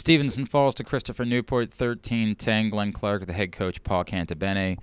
Stevenson falls to Christopher Newport, 13-10. Glenn Clark, the head coach, Paul Cantabene.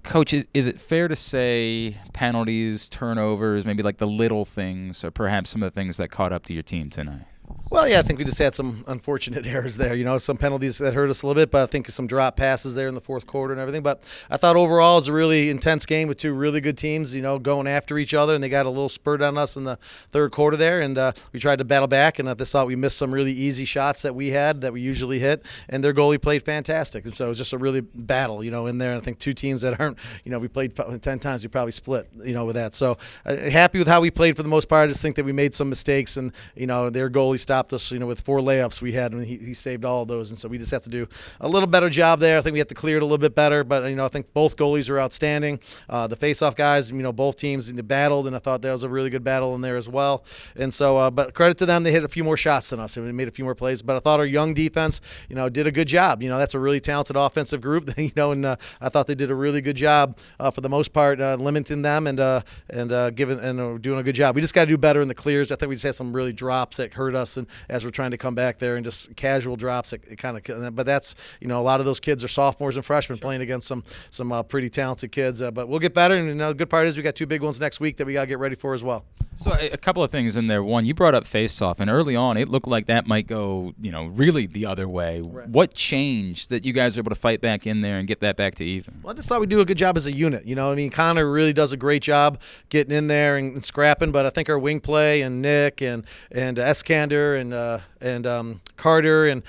Coach, is it fair to say penalties, turnovers, maybe like the little things, or perhaps some of the things that caught up to your team tonight? Well, yeah, I think we just had some unfortunate errors there. Some penalties that hurt us a little bit, but I think some drop passes there in the fourth quarter and everything. But I thought overall it was a really intense game with two really good teams, going after each other, and they got a little spurt on us in the third quarter there, and we tried to battle back, and I just thought we missed some really easy shots that we had that we usually hit, and their goalie played fantastic. And so it was just a really battle, in there. And I think two teams that aren't, we played 10 times, we probably split, with that. So happy with how we played for the most part. I just think that we made some mistakes, and, their goalie stopped us, with 4 layups we had, and he saved all of those. And so we just have to do a little better job there. I think we have to clear it a little bit better, but, I think both goalies are outstanding. The face-off guys, both teams battled, and I thought that was a really good battle in there as well. And so, but credit to them, they hit a few more shots than us, and we made a few more plays. But I thought our young defense, did a good job. That's a really talented offensive group, and I thought they did a really good job for the most part, limiting them and doing a good job. We just got to do better in the clears. I think we just had some really drops that hurt us, and as we're trying to come back there, and just casual drops, it kind of. But that's a lot of those kids are sophomores and freshmen playing against some pretty talented kids. But we'll get better, and the good part is we got 2 big ones next week that we got to get ready for as well. So a couple of things in there. One, you brought up face-off, and early on it looked like that might go, really the other way. Right. What changed that you guys are able to fight back in there and get that back to even? Well, I just thought we'd do a good job as a unit. Connor really does a great job getting in there and scrapping, but I think our wing play and Nick and Eskander and Carter and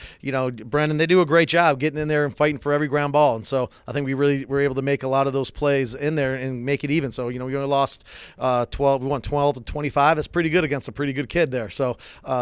Brendan, they do a great job getting in there and fighting for every ground ball. And so I think we really were able to make a lot of those plays in there and make it even. So we only lost 12. We won 12-25. That's pretty good against a pretty good kid there. So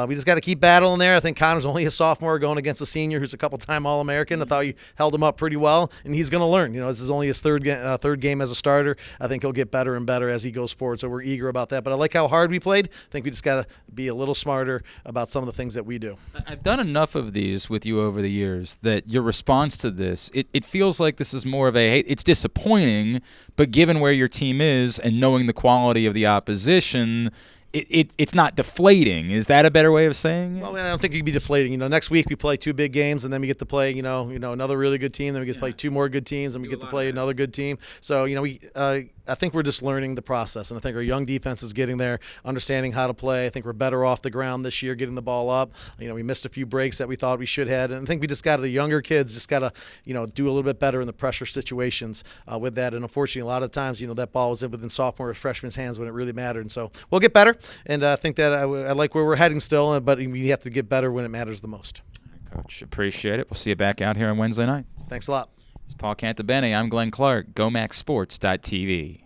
we just got to keep battling there. I think Connor's only a sophomore going against a senior who's a couple-time All-American. I thought he held him up pretty well, and he's going to learn. This is only his third game as a starter. I think he'll get better and better as he goes forward. So we're eager about that. But I like how hard we played. I think we just got to be a little smarter about some of the things that we do. I've done enough of these with you over the years that your response to this, it feels like this is more of a, hey, it's disappointing, but given where your team is and knowing the quality of the opposition, it's not deflating. Is that a better way of saying it? Well, I don't think you'd be deflating. Next week we play 2 big games, and then we get to play, another really good team. Then we get to play 2 more good teams, and we get to play another good team. So, I think we're just learning the process, and I think our young defense is getting there, understanding how to play. I think we're better off the ground this year, getting the ball up. We missed a few breaks that we thought we should have, and I think we just got the younger kids just got to, do a little bit better in the pressure situations with that. And unfortunately, a lot of times, that ball was within sophomore or freshman's hands when it really mattered. And so we'll get better, and I think that I like where we're heading still, but we have to get better when it matters the most. Coach, appreciate it. We'll see you back out here on Wednesday night. Thanks a lot. It's Paul Cantabene. I'm Glenn Clark. GoMaxSports.tv.